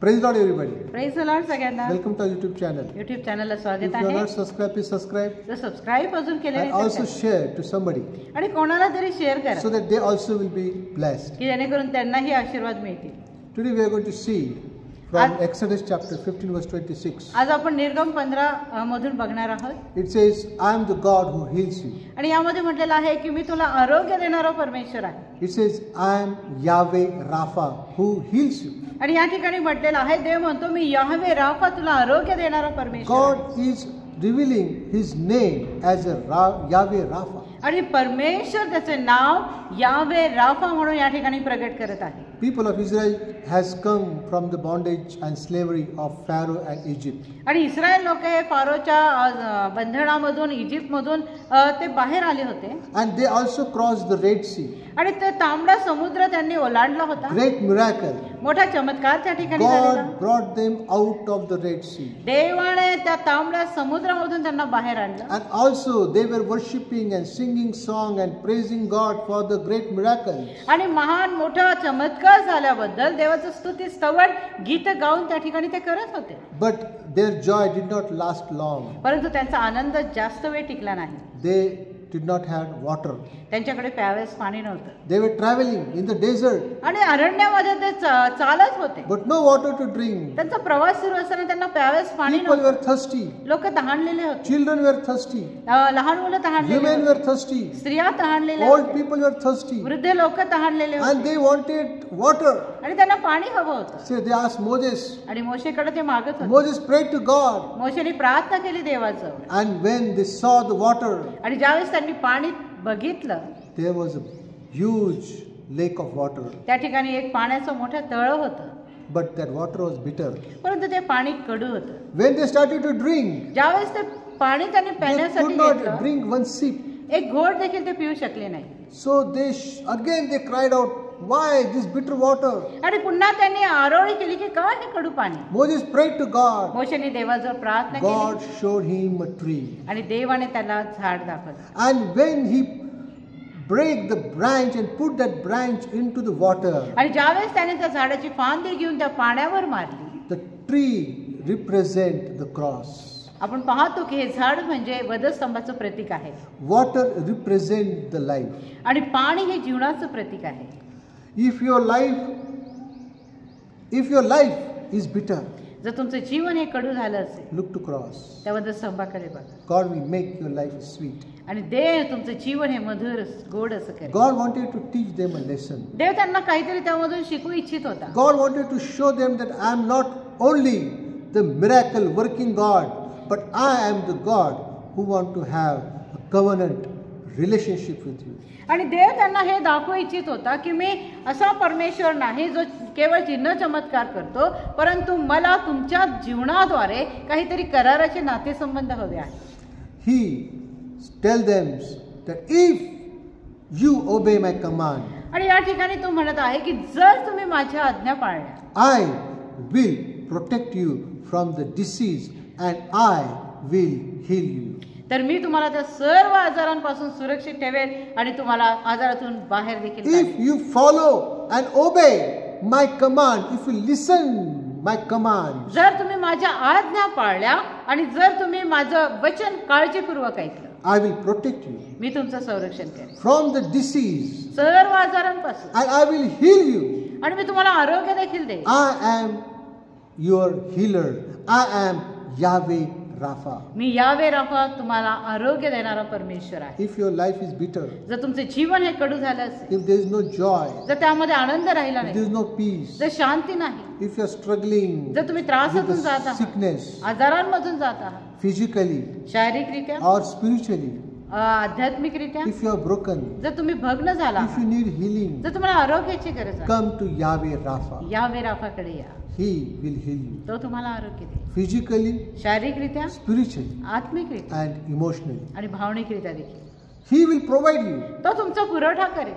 Praise Lord everybody. Praise the Lord सगळ्यांना. Welcome to our YouTube channel. YouTube चॅनलला स्वागत If you are आहे. not subscribed, please subscribe. जर subscribe अजून केले And also share to somebody आणि कोणाला तरी शेअर करा so that they also will be blessed. की जेणेकरून त्यांनाही आशीर्वाद मिळतील. Today we are going to see from Exodus chapter 15 verse 26. आज आपण निर्गम 15 मधून बघणार आहोत. It says, I am the God who heals you. आणि यामध्ये म्हटलेलं आहे की मी तुला आरोग्य देणारा परमेश्वर आहे. It says, I am Yahweh Rapha who heals you. आणि या ठिकाणी म्हटलेलं आहे देव म्हणतो मी याहवे राफा तुला आरोग्य देणारा परमेश्वर आहे. God is revealing his name as a Yahweh Rapha. आणि परमेश्वर त्याचे नाव याहवे राफा म्हणून या ठिकाणी प्रगट करत आहे. People of Israel has come from the bondage and slavery of Pharaoh and Egypt. आणि इस्रायल लोक हे फारोच्या बंधनामधून इजिप्तमधून ते बाहेर आले होते. And they also crossed the Red Sea. आणि ते तांबडा समुद्र त्यांनी ओलांडला होता. Great miracle. मोठा चमत्कार त्या ठिकाणी झाला. God brought them out of the Red Sea. देवाने त्या तांबड्या समुद्रामधून त्यांना बाहेर आणलं. And also they were worshiping and singing song and praising God for the great miracles. आणि महान मोठा चमत्कार झाल्याबद्दल देवाचं स्तुती स्तवन गीत गाऊन त्या ठिकाणी ते करत होते. But their joy did not last long. परंतु त्यांचा आनंद जास्त वेळ टिकला नाही. They did not have water. त्यांच्याकडे प्यावयास पाणी नव्हतं. They were traveling in the desert. आणि अरण्यामध्ये ते चालत होते. But no water to drink. त्यांचा प्रवास सुरू असताना त्यांना प्यावयास पाणी People नव्हतं. were thirsty. लोक तहानलेले होते. Children were thirsty. लहान मुलं तहानलेले Women होते. were thirsty. स्त्रिया तहानलेल्या Old होत्या. people were thirsty. वृद्ध लोक तहानलेले होते. And they wanted water. आणि त्यांना पाणी हवं होतं. So they asked Moses. आणि मोशेकडे ते मागत होते. Moses prayed to God. मोशेने प्रार्थना केली देवाजवळ. And when they saw the water, आणि ज्यावेळेस त्यांनी पाणी बघितलं there was a huge lake of water. त्या ठिकाणी एक पाण्याचं मोठं तळ होतं. But that water was bitter. परंतु ते पाणी कडू होतं. When they started to drink, ज्यावेळेस ते पाणी त्यांनी they पिण्यासाठी could not घेतलं drink one sip. एक घोट देखील ते पिऊ शकले नाही. So again they cried out, why this bitter water? आणि पुन्हा त्यांनी आरोळी केली की का हे कडू पाणी. Moses prayed to God. मोशेने देवाजवळ प्रार्थना God केली showed him a tree. आणि देवाने त्याला झाड दाखवलं. And when he break the branch and put that branch into the water, आणि ज्यावेळेस त्याने त्या झाडाची फांदी घेऊन त्या पाण्यावर मारली, the tree represent the cross. आपण पाहतो की हे झाड म्हणजे वधस्तंभाचं प्रतीक आहे. Water represent the life. आणि पाणी हे जीवनाचं प्रतीक आहे. If your life is bitter, जर तुमचं जीवन हे कडू झालं असेल, look to cross. त्या वधस्तंभाकडे बघा. God will make your life sweet. आणि देव तुमचं जीवन हे मधुर गोड असं करेल. God wanted to teach them a lesson. देव त्यांना काहीतरी त्यामधून शिकवू इच्छित होता. God wanted to show them that I am not only the miracle working God, but I am the God who want to have a covenant relationship with you. आणि देव त्यांना हे दाखवू इच्छित होता की मी असा परमेश्वर नाही जो केवळ चिन्ह चमत्कार करतो, परंतु मला तुमच्या जीवनाद्वारे काहीतरी कराराचे नातेसंबंध हवे आहेत. He tell them that if you obey my command, आणि या ठिकाणी तो म्हणत आहे की जर तुम्ही माझ्या आज्ञा पाळल्या, I will protect you from the disease and I will heal you. तर मी तुम्हाला त्या सर्व आजारांपासून सुरक्षित ठेवेल आणि तुम्हाला आजारातून बाहेर देखील If काढेल. you follow and obey my command, if you listen my command, जर तुम्ही माझ्या आज्ञा पाळल्या आणि जर तुम्ही माझं वचन काळजीपूर्वक ऐकलं, I will protect you मी तुमचं संरक्षण करेन from the disease सर्व आजारांपासून and I will heal you. आणि मी तुम्हाला आरोग्य देखील देईन. I am your healer. I am Yahweh Rapha. मी यावे राफा तुम्हाला आरोग्य देणारा परमेश्वर आहे. If your life is bitter, जर तुमचे जीवन हे कडू झालं असेल, if there is no joy, जर त्यामध्ये आनंद राहिला if नाही, there is no peace, जर शांती नाही, if you are struggling जर तुम्ही with त्रासातून the जात आहात, sickness, आजारांमधून जात आहात, physically शारीरिकरित्या or spiritually, आध्यात्मिकरित्या, if you are broken, जर तुम्ही भग्न झाला, if you need healing, जर तुम्हाला आरोग्याची गरज आहे, come to Yahweh Rapha. यावे राफाकडे या. He will heal you तो तुम्हाला आरोग्य देईल. physically, शारीरिकरित्या, spiritually, आत्मिकरित्या and emotionally. आणि भावनिकरित्या देखील. He will provide you. तो तुमचा पुरवठा करेल.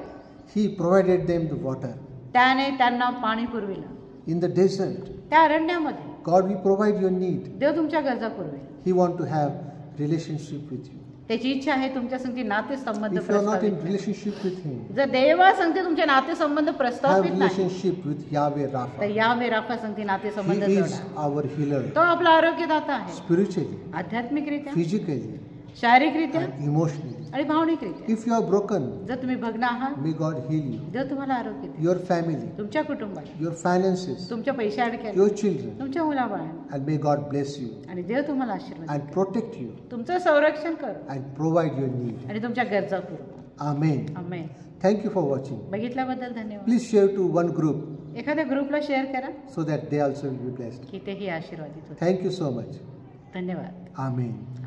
He provided them the water. त्याने त्यांना पाणी पुरविलं. In the desert, त्या अरण्यामध्ये God will provide your need. देव तुमच्या गरजा पुरवेल. He want to have relationship with you. त्याची इच्छा आहे तुमच्या संगती नातेसंबंध If you are not in प्रस्थापित. relationship with Him, जर देवा संगती तुमचे नातेसंबंध have प्रस्थापित नाही relationship with Yahweh तर Rapha. यावे राफा संगती नातेसंबंध He is जोडा. our healer, तो आपला आरोग्यदाता आहे, spiritually, आध्यात्मिकरित्या, physically, शारीरिकरित्या and emotionally. आणि भावनिकरित्या. If you are broken, जर तुम्ही भग्न आहात, may God heal you. देव तुम्हाला आरोग्य देईल. Your family, तुमच्या कुटुंबाला, your finances, तुमच्या पैशा अडक्याला, your children, तुमच्या मुलाबाळांना, and may God bless you आणि देव तुम्हाला आशीर्वाद and protect you देईल. तुमचं संरक्षण कर and provide your need. आणि तुमच्या गरजा पुरव. Amen. Amen. Thank you for watching. बघितल्याबद्दल धन्यवाद. Please share to one group एखाद्या ग्रुपला शेअर करा so that they also will be blessed. की तेही आशीर्वादित होते. Thank you so much. धन्यवाद. Amen.